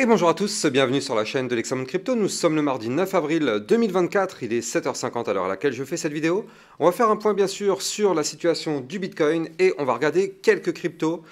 Et bonjour à tous, bienvenue sur la chaîne de l'Hexamone Crypto. Nous sommes le mardi 9 avril 2024, il est 7h50 à l'heure à laquelle je fais cette vidéo. On va faire un point bien sûr sur la situation du Bitcoin et on va regarder quelques cryptos.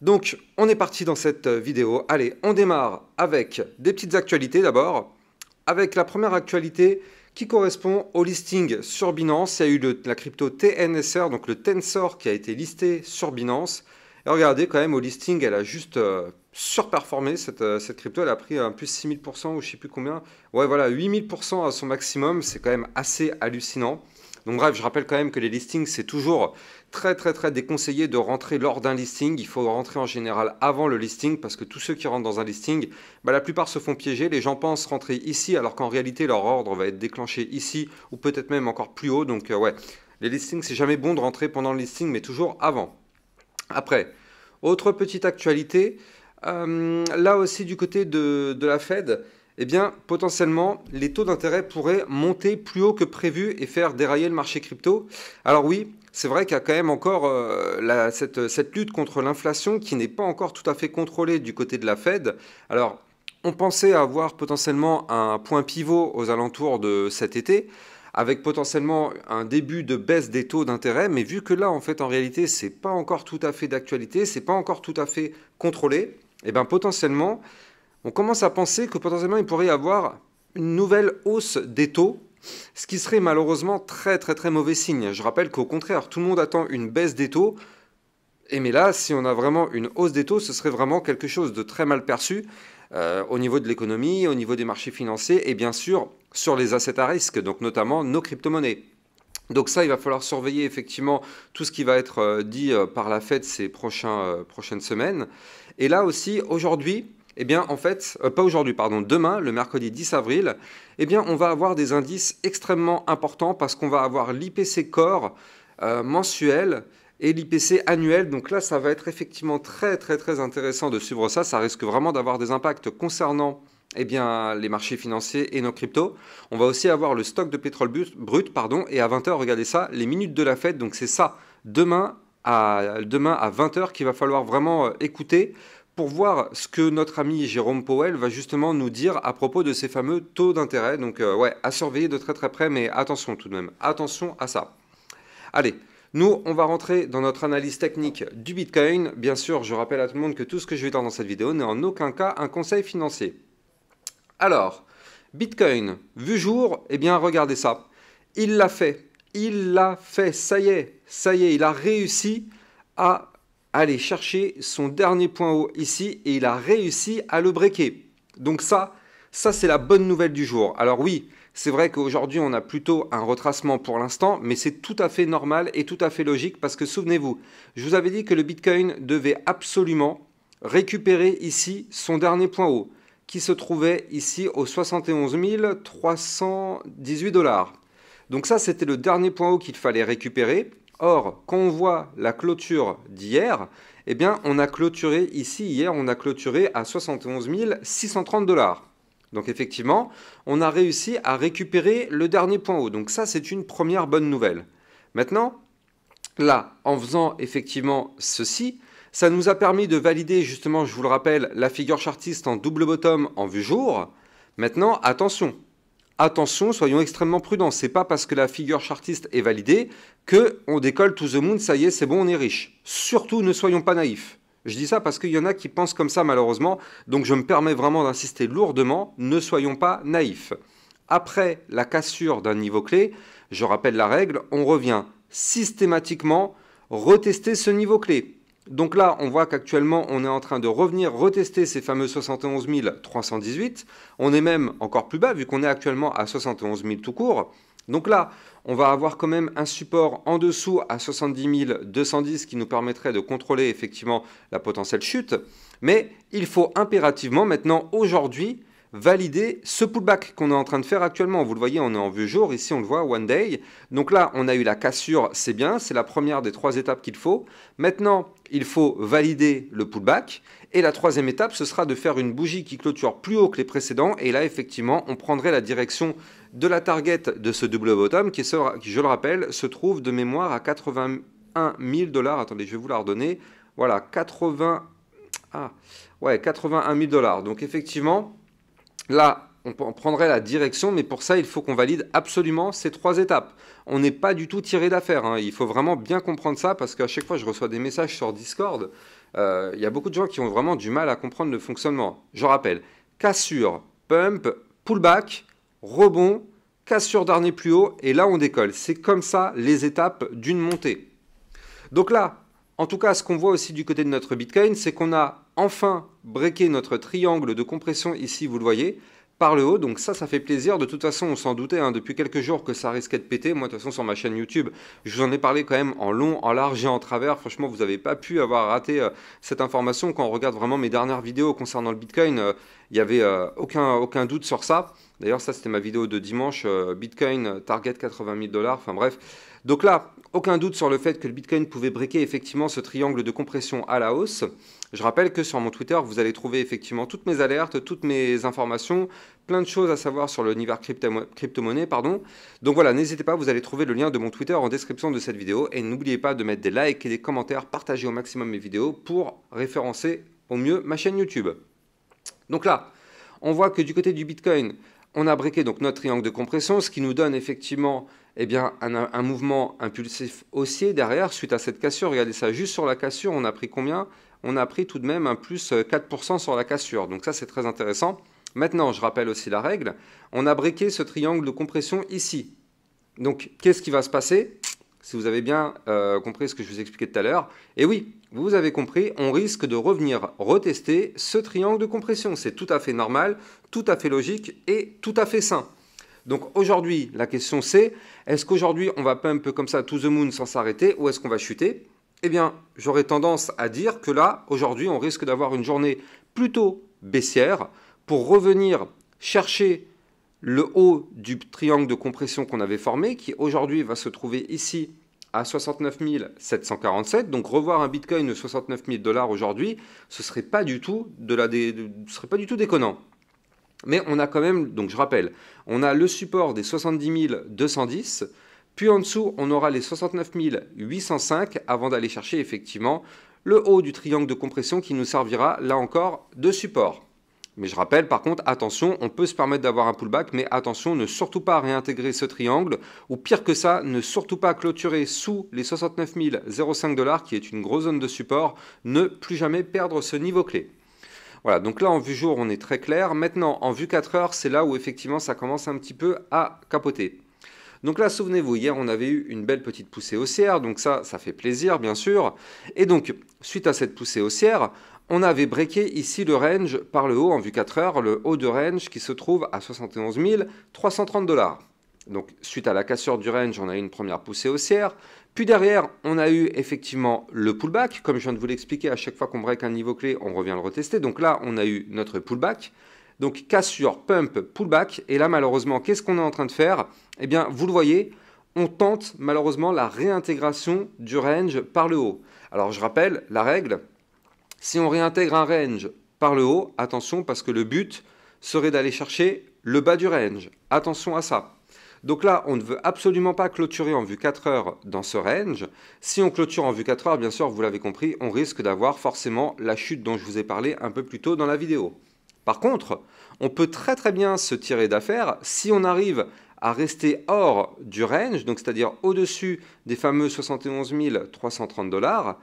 Donc on est parti dans cette vidéo. Allez, on démarre avec des petites actualités d'abord. Avec la première actualité qui correspond au listing sur Binance. Il y a eu la crypto TNSR, donc le Tensor qui a été listé sur Binance. Et regardez quand même au listing, elle a juste surperformé cette crypto. Elle a pris un plus 6000% ou je ne sais plus combien. Ouais, voilà, 8000% à son maximum. C'est quand même assez hallucinant. Donc bref, je rappelle quand même que les listings, c'est toujours très déconseillé de rentrer lors d'un listing. Il faut rentrer en général avant le listing parce que tous ceux qui rentrent dans un listing, la plupart se font piéger. Les gens pensent rentrer ici alors qu'en réalité, leur ordre va être déclenché ici ou peut-être même encore plus haut. Donc ouais, les listings, c'est jamais bon de rentrer pendant le listing, mais toujours avant. Après, autre petite actualité, là aussi du côté de la Fed, eh bien, potentiellement, les taux d'intérêt pourraient monter plus haut que prévu et faire dérailler le marché crypto. Alors oui, c'est vrai qu'il y a quand même encore cette lutte contre l'inflation qui n'est pas encore tout à fait contrôlée du côté de la Fed. Alors, on pensait avoir potentiellement un point pivot aux alentours de cet été, avec potentiellement un début de baisse des taux d'intérêt, mais vu que là, en fait, en réalité, c'est pas encore tout à fait d'actualité, c'est pas encore tout à fait contrôlé, et bien potentiellement, on commence à penser que potentiellement, il pourrait y avoir une nouvelle hausse des taux, ce qui serait malheureusement très mauvais signe. Je rappelle qu'au contraire, tout le monde attend une baisse des taux, et mais là, si on a vraiment une hausse des taux, ce serait vraiment quelque chose de très mal perçu au niveau de l'économie, au niveau des marchés financiers et bien sûr sur les assets à risque, donc notamment nos crypto-monnaies. Donc ça, il va falloir surveiller effectivement tout ce qui va être dit par la Fed ces prochaines semaines. Et là aussi, aujourd'hui, eh bien en fait, pas aujourd'hui, pardon, demain, le mercredi 10 avril, eh bien on va avoir des indices extrêmement importants parce qu'on va avoir l'IPC Core mensuel et l'IPC annuel. Donc là, ça va être effectivement très intéressant de suivre ça. Ça risque vraiment d'avoir des impacts concernant eh bien, les marchés financiers et nos cryptos. On va aussi avoir le stock de pétrole brut, pardon, et à 20h, regardez ça, les minutes de la Fed. Donc c'est ça, demain à 20h qu'il va falloir vraiment écouter pour voir ce que notre ami Jérôme Powell va justement nous dire à propos de ces fameux taux d'intérêt. Donc ouais, à surveiller de très près, mais attention tout de même, attention à ça. Allez, nous, on va rentrer dans notre analyse technique du Bitcoin. Bien sûr, je rappelle à tout le monde que tout ce que je vais dire dans cette vidéo n'est en aucun cas un conseil financier. Alors, Bitcoin, vu jour, eh bien, regardez ça. Il l'a fait. Il l'a fait. Ça y est, il a réussi à aller chercher son dernier point haut ici et il a réussi à le breaker. Donc ça c'est la bonne nouvelle du jour. Alors oui, c'est vrai qu'aujourd'hui, on a plutôt un retracement pour l'instant, mais c'est tout à fait normal et tout à fait logique parce que souvenez-vous, je vous avais dit que le Bitcoin devait absolument récupérer ici son dernier point haut, qui se trouvait ici aux 71 318 $. Donc ça, c'était le dernier point haut qu'il fallait récupérer. Or, quand on voit la clôture d'hier, eh bien, on a clôturé ici, hier, on a clôturé à 71 630 $. Donc effectivement, on a réussi à récupérer le dernier point haut. Donc ça, c'est une première bonne nouvelle. Maintenant, là, en faisant effectivement ceci, ça nous a permis de valider justement, je vous le rappelle, la figure chartiste en double bottom en vue jour. Maintenant, attention. Attention, soyons extrêmement prudents. C'est pas parce que la figure chartiste est validée qu'on décolle to the moon, ça y est, c'est bon, on est riche. Surtout, ne soyons pas naïfs. Je dis ça parce qu'il y en a qui pensent comme ça malheureusement, donc je me permets vraiment d'insister lourdement, ne soyons pas naïfs. Après la cassure d'un niveau clé, je rappelle la règle, on revient systématiquement retester ce niveau clé. Donc là, on voit qu'actuellement, on est en train de revenir retester ces fameux 71 318. On est même encore plus bas vu qu'on est actuellement à 71 000 tout court. Donc là, on va avoir quand même un support en dessous à 70 210 qui nous permettrait de contrôler effectivement la potentielle chute. Mais il faut impérativement maintenant, aujourd'hui, valider ce pullback qu'on est en train de faire actuellement. Vous le voyez, on est en vue jour, ici on le voit, one day. Donc là, on a eu la cassure, c'est bien, c'est la première des 3 étapes qu'il faut. Maintenant, il faut valider le pullback. Et la 3e étape, ce sera de faire une bougie qui clôture plus haut que les précédents. Et là, effectivement, on prendrait la direction de la target de ce double bottom qui, je le rappelle, se trouve de mémoire à 81 000 $. Attendez, je vais vous la redonner. Voilà, 81 Ah, ouais, 81 000 $. Donc effectivement, là, on prendrait la direction, mais pour ça, il faut qu'on valide absolument ces 3 étapes. On n'est pas du tout tiré d'affaire, hein. Il faut vraiment bien comprendre ça, parce qu'à chaque fois, je reçois des messages sur Discord. Il y a beaucoup de gens qui ont vraiment du mal à comprendre le fonctionnement. Je rappelle, cassure, pump, pullback, rebond, cassure dernier plus haut, et là, on décolle. C'est comme ça les étapes d'une montée. Donc là, en tout cas, ce qu'on voit aussi du côté de notre Bitcoin, c'est qu'on a enfin breaké notre triangle de compression ici, vous le voyez, par le haut. Donc ça fait plaisir. De toute façon, on s'en doutait hein, depuis quelques jours que ça risquait de péter. Moi, de toute façon, sur ma chaîne YouTube, je vous en ai parlé quand même en long, en large et en travers. Franchement, vous n'avez pas pu avoir raté cette information. Quand on regarde vraiment mes dernières vidéos concernant le Bitcoin, il n'y avait aucun doute sur ça. D'ailleurs, ça, c'était ma vidéo de dimanche, Bitcoin target 80 000 $. Enfin bref. Donc là, aucun doute sur le fait que le Bitcoin pouvait breaker effectivement ce triangle de compression à la hausse. Je rappelle que sur mon Twitter, vous allez trouver effectivement toutes mes alertes, toutes mes informations, plein de choses à savoir sur l'univers crypto-monnaie, pardon. Donc voilà, n'hésitez pas, vous allez trouver le lien de mon Twitter en description de cette vidéo. Et n'oubliez pas de mettre des likes et des commentaires, partagez au maximum mes vidéos pour référencer au mieux ma chaîne YouTube. Donc là, on voit que du côté du Bitcoin, on a breaké donc notre triangle de compression, ce qui nous donne effectivement eh bien, un mouvement impulsif haussier derrière suite à cette cassure. Regardez ça, juste sur la cassure, on a pris combien? On a pris tout de même un plus 4% sur la cassure. Donc ça, c'est très intéressant. Maintenant, je rappelle aussi la règle. On a breaké ce triangle de compression ici. Donc, qu'est-ce qui va se passer? Si vous avez bien compris ce que je vous expliquais tout à l'heure. Et oui, vous avez compris, on risque de revenir retester ce triangle de compression. C'est tout à fait normal, tout à fait logique et tout à fait sain. Donc aujourd'hui, la question c'est, est-ce qu'aujourd'hui on va pump comme ça to the moon sans s'arrêter ou est-ce qu'on va chuter? Eh bien, j'aurais tendance à dire que là, aujourd'hui, on risque d'avoir une journée plutôt baissière pour revenir chercher le haut du triangle de compression qu'on avait formé, qui aujourd'hui va se trouver ici à 69 747. Donc revoir un Bitcoin de 69 000 $ aujourd'hui, ce ne serait pas du tout déconnant. Mais on a quand même, donc je rappelle, on a le support des 70 210, puis en dessous, on aura les 69 805 avant d'aller chercher effectivement le haut du triangle de compression qui nous servira là encore de support. Mais je rappelle par contre, attention, on peut se permettre d'avoir un pullback, mais attention, ne surtout pas réintégrer ce triangle, ou pire que ça, ne surtout pas clôturer sous les 69 005 $, qui est une grosse zone de support, ne plus jamais perdre ce niveau clé. Voilà, donc là en vue jour, on est très clair. Maintenant, en vue 4 heures, c'est là où effectivement ça commence un petit peu à capoter. Donc là, souvenez-vous, hier, on avait eu une belle petite poussée haussière, donc ça fait plaisir, bien sûr. Et donc, suite à cette poussée haussière, on avait breaké ici le range par le haut en vue 4 heures, le haut de range qui se trouve à 71 330 $. Donc, suite à la cassure du range, on a eu une première poussée haussière. Puis derrière, on a eu effectivement le pullback. Comme je viens de vous l'expliquer, à chaque fois qu'on break un niveau clé, on revient le retester. Donc là, on a eu notre pullback. Donc cassure, pump, pullback. Et là, malheureusement, qu'est-ce qu'on est en train de faire? Eh bien, vous le voyez, on tente malheureusement la réintégration du range par le haut. Alors, je rappelle la règle. Si on réintègre un range par le haut, attention, parce que le but serait d'aller chercher le bas du range. Attention à ça. Donc là, on ne veut absolument pas clôturer en vue 4 heures dans ce range. Si on clôture en vue 4 heures, bien sûr, vous l'avez compris, on risque d'avoir forcément la chute dont je vous ai parlé un peu plus tôt dans la vidéo. Par contre, on peut très très bien se tirer d'affaire si on arrive à rester hors du range, donc c'est-à-dire au-dessus des fameux 71 330 $.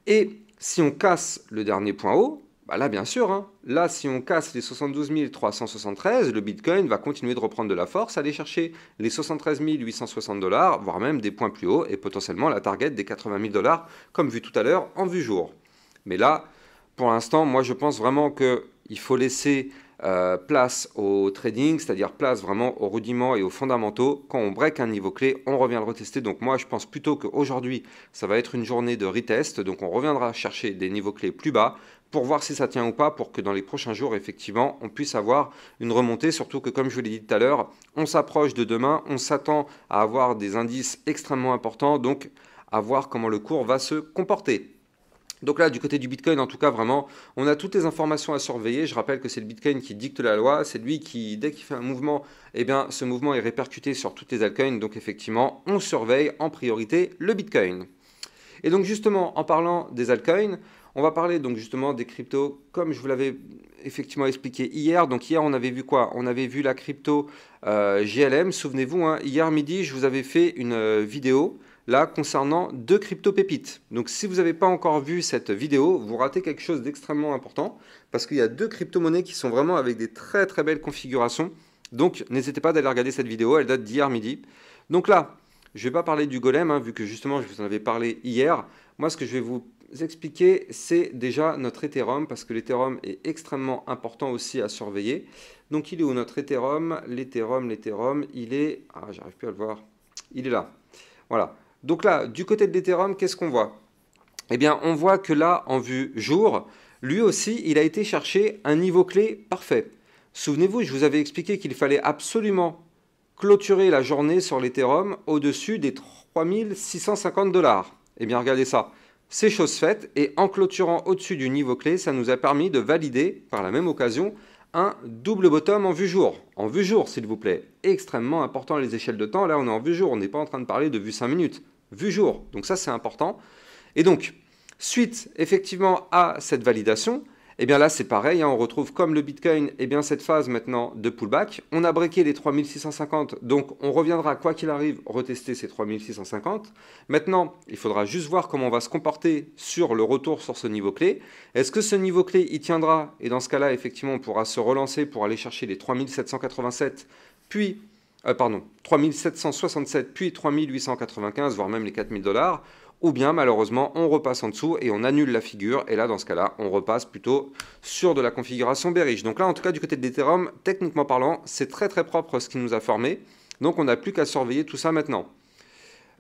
Et si on casse le dernier point haut, bah là bien sûr, hein, là si on casse les 72 373, le Bitcoin va continuer de reprendre de la force, aller chercher les 73 860 $, voire même des points plus hauts et potentiellement la target des 80 000 $, comme vu tout à l'heure en vue jour. Mais là, pour l'instant, moi je pense vraiment qu'il faut laisser place au trading, c'est-à-dire place vraiment aux rudiments et aux fondamentaux. Quand on break un niveau clé, on revient le retester. Donc moi, je pense plutôt qu'aujourd'hui, ça va être une journée de retest. Donc on reviendra chercher des niveaux clés plus bas pour voir si ça tient ou pas, pour que dans les prochains jours, effectivement, on puisse avoir une remontée. Surtout que, comme je vous l'ai dit tout à l'heure, on s'approche de demain, on s'attend à avoir des indices extrêmement importants. Donc à voir comment le cours va se comporter. Donc là, du côté du Bitcoin, en tout cas, vraiment, on a toutes les informations à surveiller. Je rappelle que c'est le Bitcoin qui dicte la loi. C'est lui qui, dès qu'il fait un mouvement, eh bien, ce mouvement est répercuté sur toutes les altcoins. Donc effectivement, on surveille en priorité le Bitcoin. Et donc justement, en parlant des altcoins, On va parler donc justement des cryptos comme je vous l'avais effectivement expliqué hier. Donc hier, on avait vu quoi? On avait vu la crypto GLM. Souvenez-vous, hein, hier midi, je vous avais fait une vidéo là concernant deux crypto-pépites. Donc si vous n'avez pas encore vu cette vidéo, vous ratez quelque chose d'extrêmement important parce qu'il y a deux crypto-monnaies qui sont vraiment avec des très très belles configurations. Donc n'hésitez pas d'aller regarder cette vidéo, elle date d'hier midi. Donc là, je ne vais pas parler du golem, hein, vu que justement je vous en avais parlé hier. Moi, ce que je vais vous expliquer, c'est déjà notre Ethereum, parce que l'Ethereum est extrêmement important aussi à surveiller. Donc il est où notre Ethereum? L'Ethereum, il est... Ah, j'arrive plus à le voir. Il est là. Voilà. Donc là, du côté de l'Ethereum, qu'est-ce qu'on voit? Eh bien, on voit que là, en vue jour, lui aussi, il a été chercher un niveau clé parfait. Souvenez-vous, je vous avais expliqué qu'il fallait absolument clôturer la journée sur l'Ethereum au-dessus des 3650 $. Eh bien, regardez ça. C'est chose faite et en clôturant au-dessus du niveau clé, ça nous a permis de valider, par la même occasion, un double bottom en vue jour. En vue jour, s'il vous plaît. Extrêmement important les échelles de temps. Là, on est en vue jour. On n'est pas en train de parler de vue 5 minutes. Vue jour. Donc ça, c'est important. Et donc, suite effectivement à cette validation, eh bien là, c'est pareil, hein, on retrouve comme le Bitcoin, eh bien cette phase maintenant de pullback. On a breaké les 3650, donc on reviendra, quoi qu'il arrive, retester ces 3650. Maintenant, il faudra juste voir comment on va se comporter sur le retour sur ce niveau clé. Est-ce que ce niveau clé, il tiendra? Et dans ce cas-là, effectivement, on pourra se relancer pour aller chercher les 3787, puis... 3767, puis 3895, voire même les 4000 $. Ou bien malheureusement on repasse en dessous et on annule la figure et là dans ce cas là on repasse plutôt sur de la configuration bearish. Donc là en tout cas du côté de l'Ethereum, techniquement parlant, c'est très très propre ce qui nous a formé, donc on n'a plus qu'à surveiller tout ça maintenant.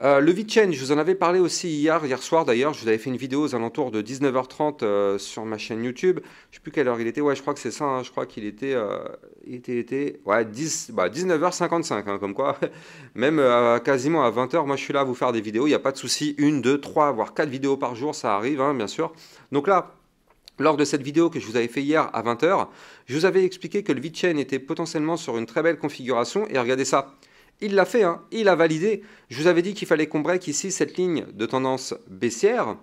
Le VeChain, je vous en avais parlé aussi hier soir d'ailleurs, je vous avais fait une vidéo aux alentours de 19h30 sur ma chaîne YouTube. Je ne sais plus quelle heure il était, ouais je crois que c'est ça, hein. Je crois qu'il était, ouais, 19h55, hein, comme quoi, même quasiment à 20h, moi je suis là à vous faire des vidéos, il n'y a pas de souci, 1, 2, 3, voire 4 vidéos par jour, ça arrive, hein, bien sûr. Donc là, lors de cette vidéo que je vous avais fait hier à 20h, je vous avais expliqué que le VeChain était potentiellement sur une très belle configuration, et regardez ça. Il l'a fait, hein, il a validé. Je vous avais dit qu'il fallait qu'on break ici cette ligne de tendance baissière.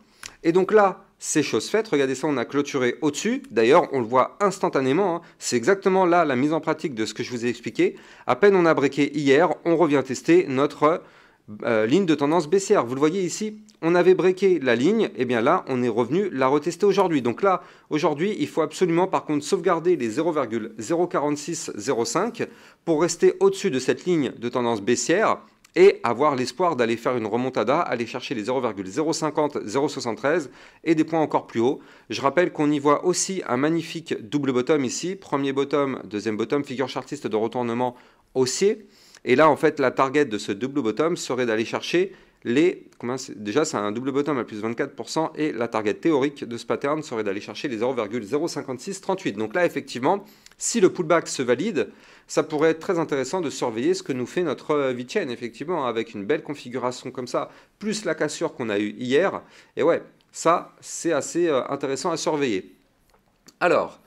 Et donc là, c'est chose faite. Regardez ça, on a clôturé au-dessus. D'ailleurs, on le voit instantanément. Hein. C'est exactement là la mise en pratique de ce que je vous ai expliqué. À peine on a breaké hier, on revient tester notre ligne de tendance baissière. Vous le voyez ici, on avait breaké la ligne, et bien là, on est revenu la retester aujourd'hui. Donc là, aujourd'hui, il faut absolument par contre sauvegarder les 0,04605 pour rester au-dessus de cette ligne de tendance baissière et avoir l'espoir d'aller faire une remontada, aller chercher les 0,050, 0,73 et des points encore plus hauts. Je rappelle qu'on y voit aussi un magnifique double bottom ici, premier bottom, deuxième bottom, figure chartiste de retournement haussier. Et là, en fait, la target de ce double bottom serait d'aller chercher les... Déjà, c'est un double bottom à plus 24% et la target théorique de ce pattern serait d'aller chercher les 0,05638. Donc là, effectivement, si le pullback se valide, ça pourrait être très intéressant de surveiller ce que nous fait notre VeChain, effectivement, avec une belle configuration comme ça, plus la cassure qu'on a eue hier. Et ouais, ça, c'est assez intéressant à surveiller. Alors...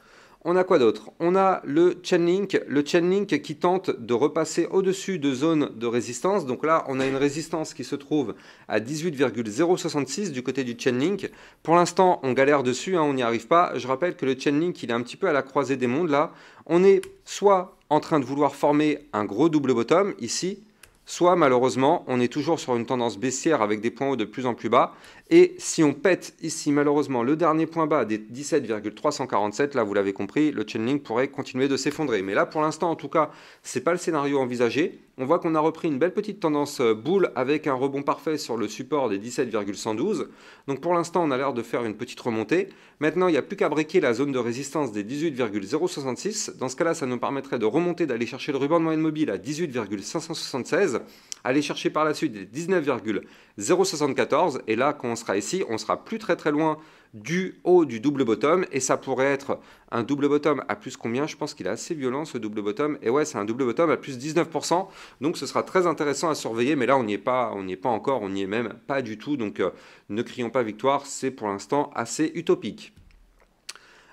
on a quoi d'autre? On a le Chainlink qui tente de repasser au-dessus de zones de résistance. Donc là, on a une résistance qui se trouve à 18,066 du côté du Chainlink. Pour l'instant, on galère dessus, hein, on n'y arrive pas. Je rappelle que le Chainlink, il est un petit peu à la croisée des mondes là. On est soit en train de vouloir former un gros double bottom ici, soit malheureusement, on est toujours sur une tendance baissière avec des points hauts de plus en plus bas. Et si on pète ici malheureusement le dernier point bas des 17,347, là vous l'avez compris, le Chainlink pourrait continuer de s'effondrer. Mais là pour l'instant en tout cas, ce n'est pas le scénario envisagé. On voit qu'on a repris une belle petite tendance boule avec un rebond parfait sur le support des 17,112. Donc pour l'instant on a l'air de faire une petite remontée. Maintenant il n'y a plus qu'à breaker la zone de résistance des 18,066. Dans ce cas-là ça nous permettrait de remonter, d'aller chercher le ruban de moyenne mobile à 18,576. Aller chercher par la suite des 19,074 et là quand on sera ici, on sera plus très loin du haut du double bottom et ça pourrait être un double bottom à plus combien? Je pense qu'il est assez violent ce double bottom et ouais c'est un double bottom à plus 19%, donc ce sera très intéressant à surveiller, mais là on n'y est pas encore, on n'y est même pas du tout, donc ne crions pas victoire, c'est pour l'instant assez utopique.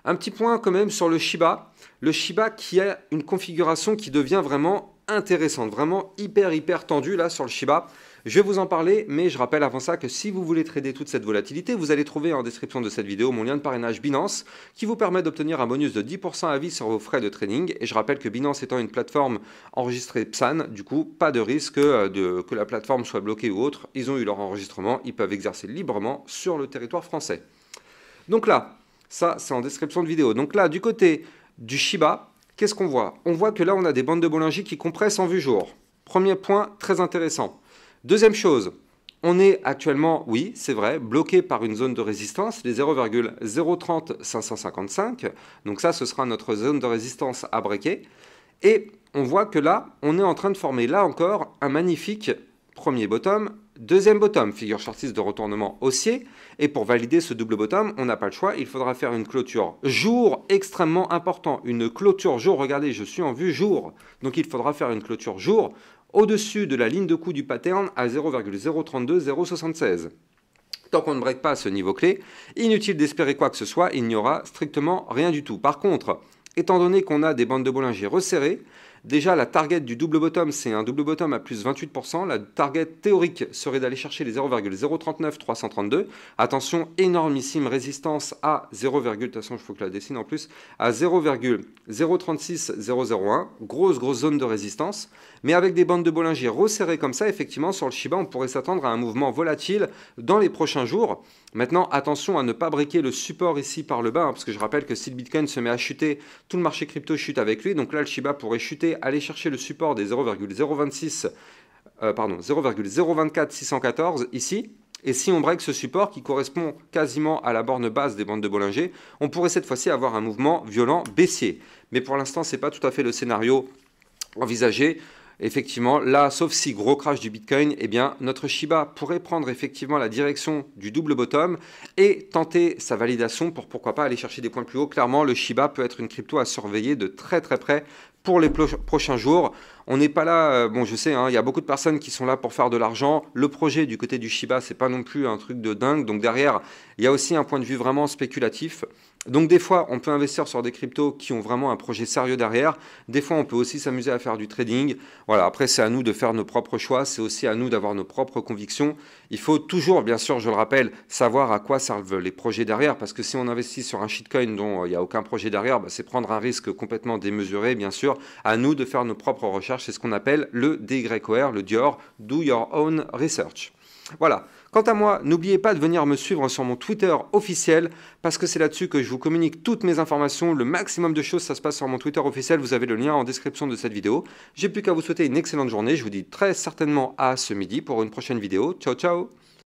Un petit point quand même sur le Shiba qui a une configuration qui devient vraiment intéressante, vraiment hyper tendue là sur le Shiba. Je vais vous en parler, mais je rappelle avant ça que si vous voulez trader toute cette volatilité, vous allez trouver en description de cette vidéo mon lien de parrainage Binance qui vous permet d'obtenir un bonus de 10% à vie sur vos frais de trading. Et je rappelle que Binance étant une plateforme enregistrée PSAN, du coup, pas de risque que la plateforme soit bloquée ou autre. Ils ont eu leur enregistrement, ils peuvent exercer librement sur le territoire français. Donc là, ça c'est en description de vidéo. Donc là, du côté du Shiba, qu'est-ce qu'on voit? On voit que là, on a des bandes de Bollinger qui compressent en vue jour. Premier point très intéressant. Deuxième chose, on est actuellement, oui, c'est vrai, bloqué par une zone de résistance, les 0,030555. Donc ça, ce sera notre zone de résistance à breaker. Et on voit que là, on est en train de former, là encore, un magnifique premier bottom, deuxième bottom, figure shortiste de retournement haussier. Et pour valider ce double bottom, on n'a pas le choix, il faudra faire une clôture jour extrêmement important. Une clôture jour, regardez, je suis en vue jour. Donc il faudra faire une clôture jour au-dessus de la ligne de coup du pattern à 0,032076. Tant qu'on ne break pas ce niveau clé, inutile d'espérer quoi que ce soit, il n'y aura strictement rien du tout. Par contre, étant donné qu'on a des bandes de Bollinger resserrées, déjà la target du double bottom, c'est un double bottom à plus 28%. La target théorique serait d'aller chercher les 0,039332. Attention, énormissime résistance à 0, attention, il faut que je la dessine en plus, à 0,036001. Grosse zone de résistance. Mais avec des bandes de Bollinger resserrées comme ça, effectivement, sur le Shiba, on pourrait s'attendre à un mouvement volatile dans les prochains jours. Maintenant, attention à ne pas breaker le support ici par le bas, parce que je rappelle que si le Bitcoin se met à chuter, tout le marché crypto chute avec lui. Donc là, le Shiba pourrait chuter, aller chercher le support des 0,024614 ici. Et si on break ce support qui correspond quasiment à la borne basse des bandes de Bollinger, on pourrait cette fois-ci avoir un mouvement violent baissier. Mais pour l'instant, ce n'est pas tout à fait le scénario envisagé. Effectivement, là, sauf si gros crash du Bitcoin, eh bien, notre Shiba pourrait prendre effectivement la direction du double bottom et tenter sa validation pour pourquoi pas aller chercher des points plus hauts. Clairement, le Shiba peut être une crypto à surveiller de très près pour les prochains jours. On n'est pas là, bon je sais, il y a beaucoup de personnes qui sont là pour faire de l'argent. Le projet du côté du Shiba, c'est pas non plus un truc de dingue. Donc derrière, il y a aussi un point de vue vraiment spéculatif. Donc des fois, on peut investir sur des cryptos qui ont vraiment un projet sérieux derrière. Des fois, on peut aussi s'amuser à faire du trading. Voilà, après, c'est à nous de faire nos propres choix. C'est aussi à nous d'avoir nos propres convictions. Il faut toujours, bien sûr, je le rappelle, savoir à quoi servent les projets derrière. Parce que si on investit sur un shitcoin dont il n'y a aucun projet derrière, c'est prendre un risque complètement démesuré, bien sûr. À nous de faire nos propres recherches. C'est ce qu'on appelle le DYOR, le DIOR, Do Your Own Research. Voilà. Quant à moi, n'oubliez pas de venir me suivre sur mon Twitter officiel parce que c'est là-dessus que je vous communique toutes mes informations. Le maximum de choses, ça se passe sur mon Twitter officiel. Vous avez le lien en description de cette vidéo. J'ai plus qu'à vous souhaiter une excellente journée. Je vous dis très certainement à ce midi pour une prochaine vidéo. Ciao, ciao!